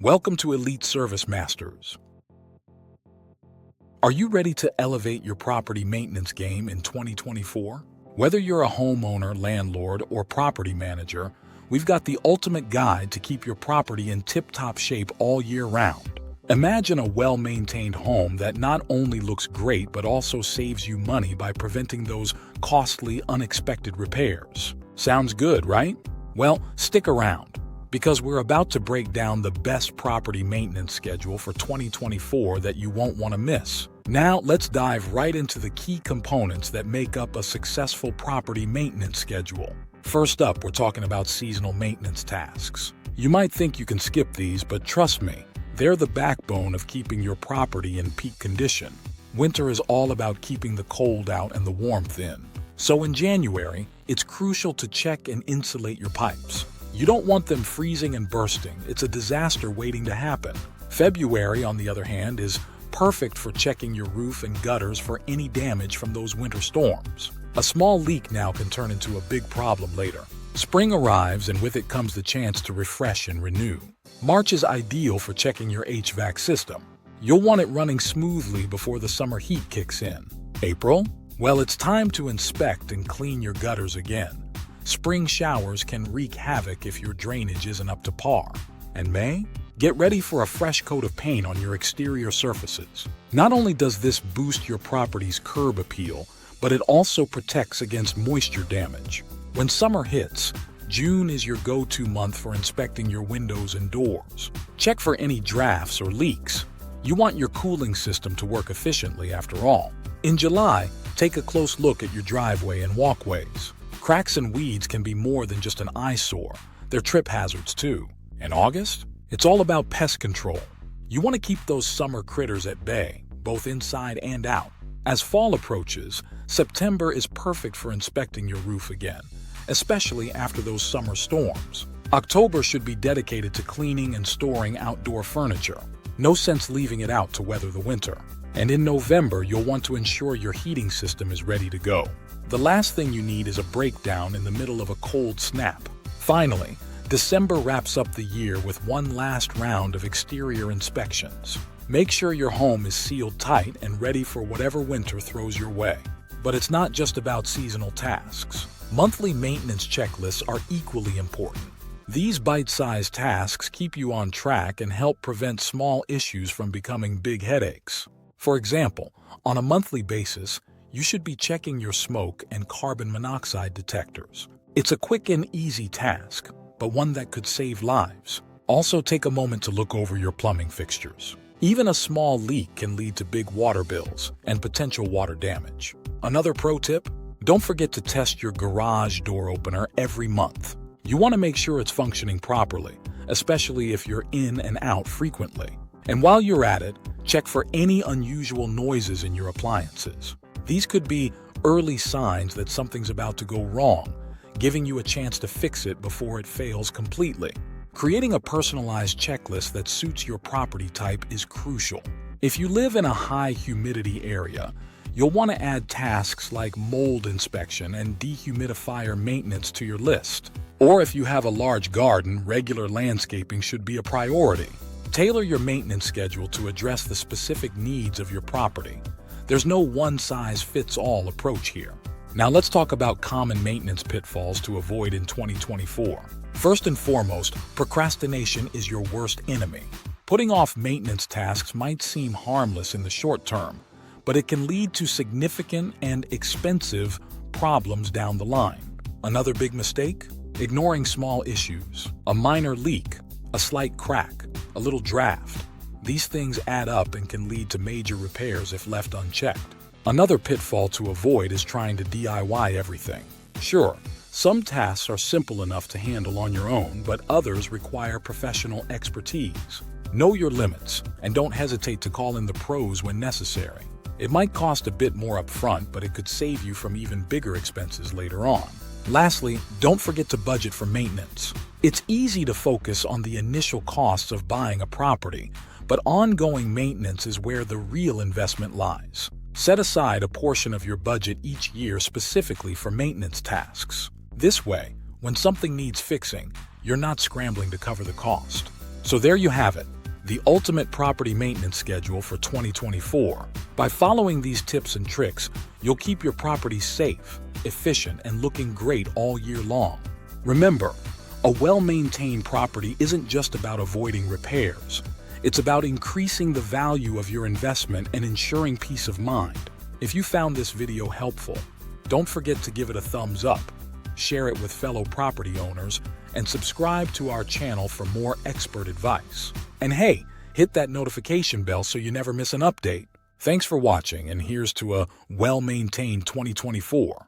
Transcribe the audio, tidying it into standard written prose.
Welcome to Elite Service Masters. Are you ready to elevate your property maintenance game in 2024? Whether you're a homeowner, landlord, or property manager, we've got the ultimate guide to keep your property in tip-top shape all year round. Imagine a well-maintained home that not only looks great but also saves you money by preventing those costly, unexpected repairs. Sounds good, right? Well, stick around, because we're about to break down the best property maintenance schedule for 2024 that you won't want to miss. Now, let's dive right into the key components that make up a successful property maintenance schedule. First up, we're talking about seasonal maintenance tasks. You might think you can skip these, but trust me, they're the backbone of keeping your property in peak condition. Winter is all about keeping the cold out and the warmth in. So in January, it's crucial to check and insulate your pipes. You don't want them freezing and bursting. It's a disaster waiting to happen. February, on the other hand, is perfect for checking your roof and gutters for any damage from those winter storms. A small leak now can turn into a big problem later. Spring arrives, and with it comes the chance to refresh and renew. March is ideal for checking your HVAC system. You'll want it running smoothly before the summer heat kicks in. April? Well, it's time to inspect and clean your gutters again. Spring showers can wreak havoc if your drainage isn't up to par. And May? Get ready for a fresh coat of paint on your exterior surfaces. Not only does this boost your property's curb appeal, but it also protects against moisture damage. When summer hits, June is your go-to month for inspecting your windows and doors. Check for any drafts or leaks. You want your cooling system to work efficiently after all. In July, take a close look at your driveway and walkways. Cracks and weeds can be more than just an eyesore. They're trip hazards too. In August, it's all about pest control. You want to keep those summer critters at bay, both inside and out. As fall approaches, September is perfect for inspecting your roof again, especially after those summer storms. October should be dedicated to cleaning and storing outdoor furniture. No sense leaving it out to weather the winter. And in November, you'll want to ensure your heating system is ready to go. The last thing you need is a breakdown in the middle of a cold snap. Finally, December wraps up the year with one last round of exterior inspections. Make sure your home is sealed tight and ready for whatever winter throws your way. But it's not just about seasonal tasks. Monthly maintenance checklists are equally important. These bite-sized tasks keep you on track and help prevent small issues from becoming big headaches. For example, on a monthly basis, you should be checking your smoke and carbon monoxide detectors. It's a quick and easy task, but one that could save lives. Also, take a moment to look over your plumbing fixtures. Even a small leak can lead to big water bills and potential water damage. Another pro tip: don't forget to test your garage door opener every month. You want to make sure it's functioning properly, especially if you're in and out frequently. And while you're at it, check for any unusual noises in your appliances. These could be early signs that something's about to go wrong, giving you a chance to fix it before it fails completely. Creating a personalized checklist that suits your property type is crucial. If you live in a high humidity area, you'll want to add tasks like mold inspection and dehumidifier maintenance to your list. Or if you have a large garden, regular landscaping should be a priority. Tailor your maintenance schedule to address the specific needs of your property. There's no one-size-fits-all approach here. Now let's talk about common maintenance pitfalls to avoid in 2024. First and foremost, procrastination is your worst enemy. Putting off maintenance tasks might seem harmless in the short term, but it can lead to significant and expensive problems down the line. Another big mistake? Ignoring small issues. A minor leak, a slight crack, a little draft. These things add up and can lead to major repairs if left unchecked. Another pitfall to avoid is trying to DIY everything. Sure, some tasks are simple enough to handle on your own, but others require professional expertise. Know your limits, and don't hesitate to call in the pros when necessary. It might cost a bit more upfront, but it could save you from even bigger expenses later on. Lastly, don't forget to budget for maintenance. It's easy to focus on the initial costs of buying a property, but ongoing maintenance is where the real investment lies. Set aside a portion of your budget each year specifically for maintenance tasks. This way, when something needs fixing, you're not scrambling to cover the cost. So there you have it, the ultimate property maintenance schedule for 2024. By following these tips and tricks, you'll keep your property safe, efficient, and looking great all year long. Remember, a well-maintained property isn't just about avoiding repairs. It's about increasing the value of your investment and ensuring peace of mind. If you found this video helpful, don't forget to give it a thumbs up, share it with fellow property owners, and subscribe to our channel for more expert advice. And hey, hit that notification bell so you never miss an update. Thanks for watching, and here's to a well-maintained 2024.